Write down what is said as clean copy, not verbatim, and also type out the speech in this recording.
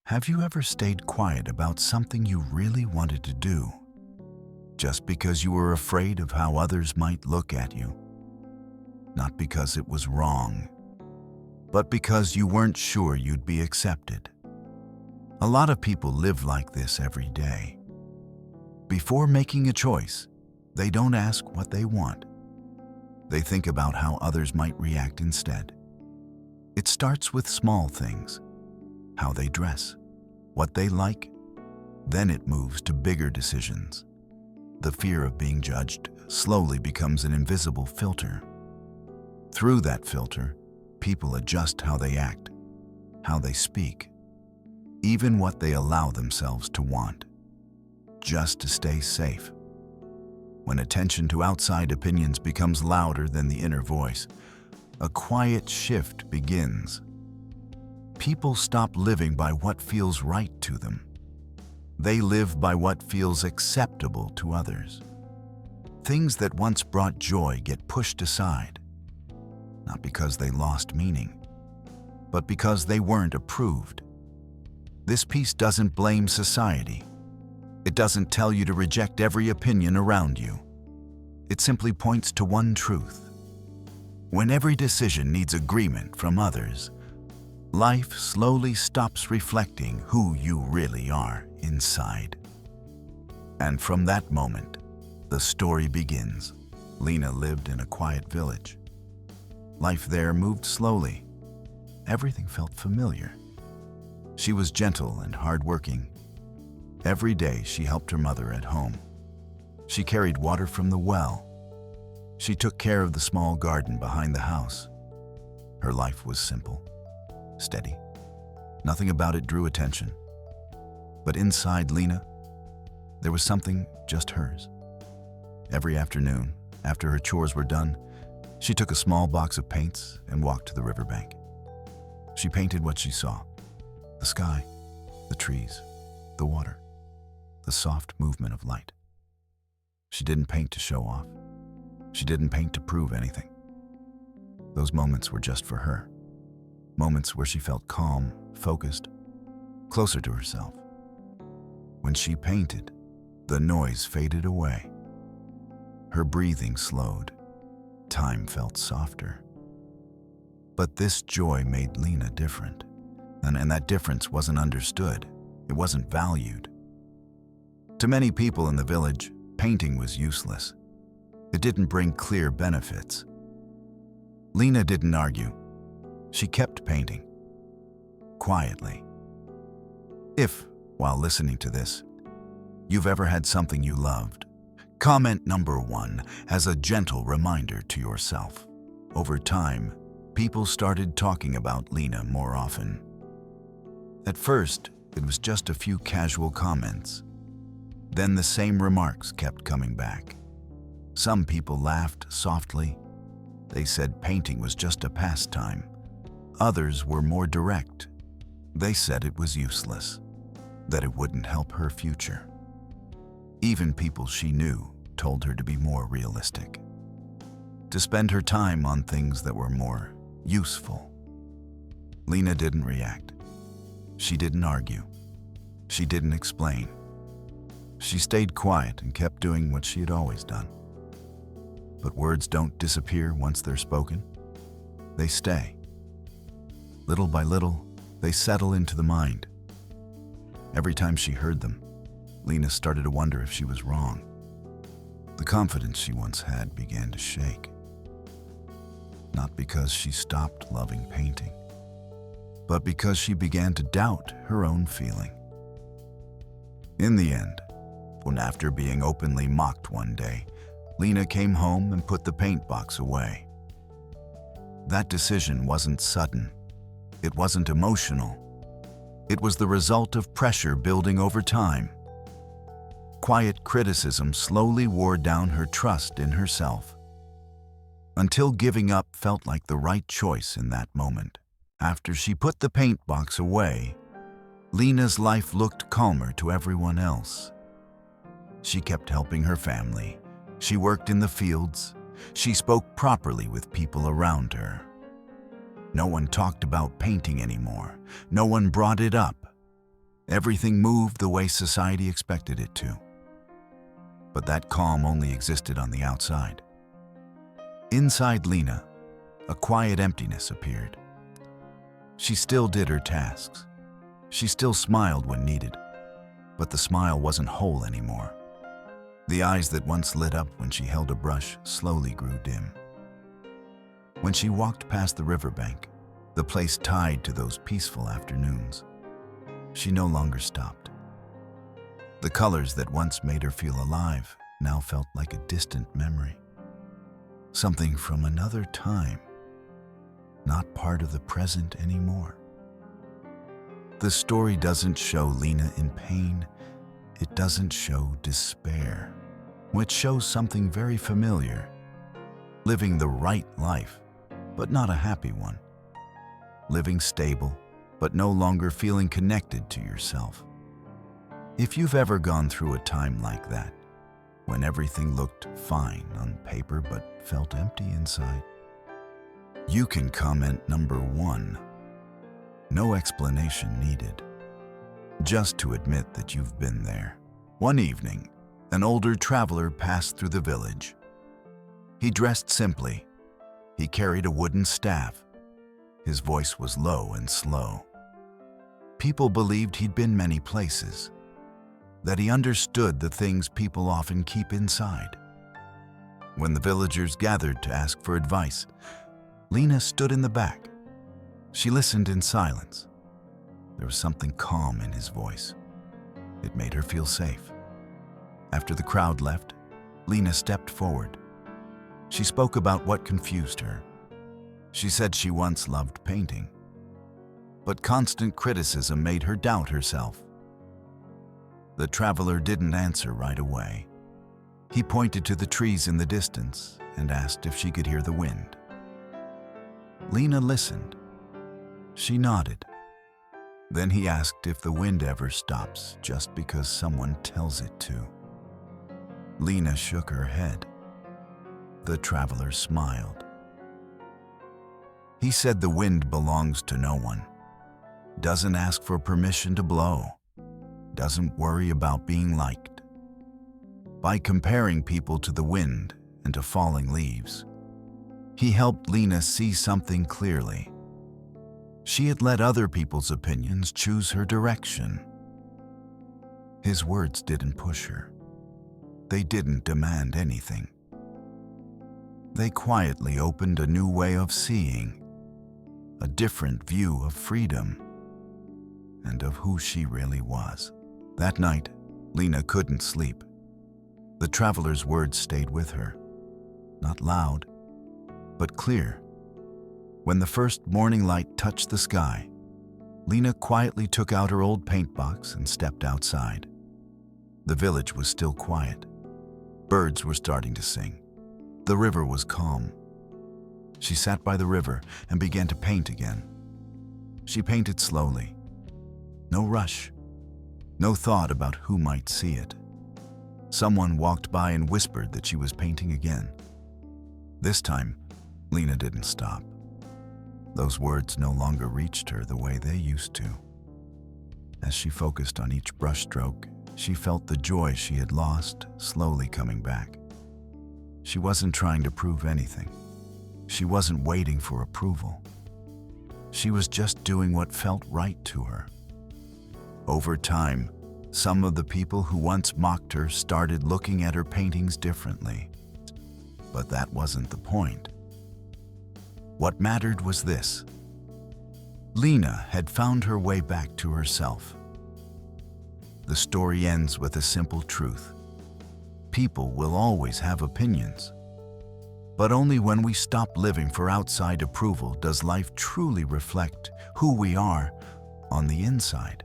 Have you ever stayed quiet about something you really wanted to do, just because you were afraid of how others might look at you? Not because it was wrong, but because you weren't sure you'd be accepted. A lot of people live like this every day. Before making a choice, they don't ask what they want. They think about how others might react instead. It starts with small things: how they dress, what they like. Then it moves to bigger decisions. The fear of being judged slowly becomes an invisible filter. Through that filter, people adjust how they act, how they speak, even what they allow themselves to want, just to stay safe. When attention to outside opinions becomes louder than the inner voice, a quiet shift begins. People stop living by what feels right to them. They live by what feels acceptable to others. Things that once brought joy get pushed aside, not because they lost meaning, but because they weren't approved. This piece doesn't blame society. It doesn't tell you to reject every opinion around you. It simply points to one truth. When every decision needs agreement from others, life slowly stops reflecting who you really are inside. And from that moment, the story begins. Lena lived in a quiet village. Life there moved slowly. Everything felt familiar. She was gentle and hardworking. Every day she helped her mother at home. She carried water from the well. She took care of the small garden behind the house. Her life was simple, steady. Nothing about it drew attention. But inside Lena, there was something just hers. Every afternoon, after her chores were done, she took a small box of paints and walked to the riverbank. She painted what she saw: the sky, the trees, the water, the soft movement of light. She didn't paint to show off. She didn't paint to prove anything. Those moments were just for her. Moments where she felt calm, focused, closer to herself. When she painted, the noise faded away. Her breathing slowed. Time felt softer. But this joy made Lena different. And that difference wasn't understood. It wasn't valued. To many people in the village, painting was useless. It didn't bring clear benefits. Lena didn't argue. She kept painting, quietly. If, while listening to this, you've ever had something you loved, comment number 1 as a gentle reminder to yourself. Over time, people started talking about Lena more often. At first, it was just a few casual comments. Then the same remarks kept coming back. Some people laughed softly. They said painting was just a pastime. Others were more direct. They said it was useless, that it wouldn't help her future. Even people she knew told her to be more realistic, to spend her time on things that were more useful. Lena didn't react. She didn't argue. She didn't explain. She stayed quiet and kept doing what she had always done. But words don't disappear once they're spoken. They stay. Little by little, they settle into the mind. Every time she heard them, Lena started to wonder if she was wrong. The confidence she once had began to shake. Not because she stopped loving painting, but because she began to doubt her own feeling. In the end, when after being openly mocked one day, Lena came home and put the paint box away. That decision wasn't sudden. It wasn't emotional. It was the result of pressure building over time. Quiet criticism slowly wore down her trust in herself, until giving up felt like the right choice in that moment. After she put the paint box away, Lena's life looked calmer to everyone else. She kept helping her family. She worked in the fields. She spoke properly with people around her. No one talked about painting anymore. No one brought it up. Everything moved the way society expected it to. But that calm only existed on the outside. Inside Lena, a quiet emptiness appeared. She still did her tasks. She still smiled when needed, but the smile wasn't whole anymore. The eyes that once lit up when she held a brush slowly grew dim. When she walked past the riverbank, the place tied to those peaceful afternoons, she no longer stopped. The colors that once made her feel alive now felt like a distant memory. Something from another time, not part of the present anymore. The story doesn't show Lena in pain. It doesn't show despair, which shows something very familiar. Living the right life, but not a happy one. Living stable, but no longer feeling connected to yourself. If you've ever gone through a time like that, when everything looked fine on paper but felt empty inside, you can comment number 1. No explanation needed. Just to admit that you've been there. One evening, an older traveler passed through the village. He dressed simply. He carried a wooden staff. His voice was low and slow. People believed he'd been many places, that he understood the things people often keep inside. When the villagers gathered to ask for advice, Lena stood in the back. She listened in silence. There was something calm in his voice. It made her feel safe. After the crowd left, Lena stepped forward. She spoke about what confused her. She said she once loved painting, but constant criticism made her doubt herself. The traveler didn't answer right away. He pointed to the trees in the distance and asked if she could hear the wind. Lena listened. She nodded. Then he asked if the wind ever stops just because someone tells it to. Lena shook her head. The traveler smiled. He said the wind belongs to no one, doesn't ask for permission to blow, doesn't worry about being liked. By comparing people to the wind and to falling leaves, he helped Lena see something clearly. She had let other people's opinions choose her direction. His words didn't push her. They didn't demand anything. They quietly opened a new way of seeing, a different view of freedom, and of who she really was. That night, Lena couldn't sleep. The traveler's words stayed with her, not loud, but clear. When the first morning light touched the sky, Lena quietly took out her old paint box and stepped outside. The village was still quiet. Birds were starting to sing. The river was calm. She sat by the river and began to paint again. She painted slowly. No rush. No thought about who might see it. Someone walked by and whispered that she was painting again. This time, Lena didn't stop. Those words no longer reached her the way they used to. As she focused on each brushstroke, she felt the joy she had lost slowly coming back. She wasn't trying to prove anything. She wasn't waiting for approval. She was just doing what felt right to her. Over time, some of the people who once mocked her started looking at her paintings differently. But that wasn't the point. What mattered was this. Lena had found her way back to herself. The story ends with a simple truth. People will always have opinions. But only when we stop living for outside approval does life truly reflect who we are on the inside.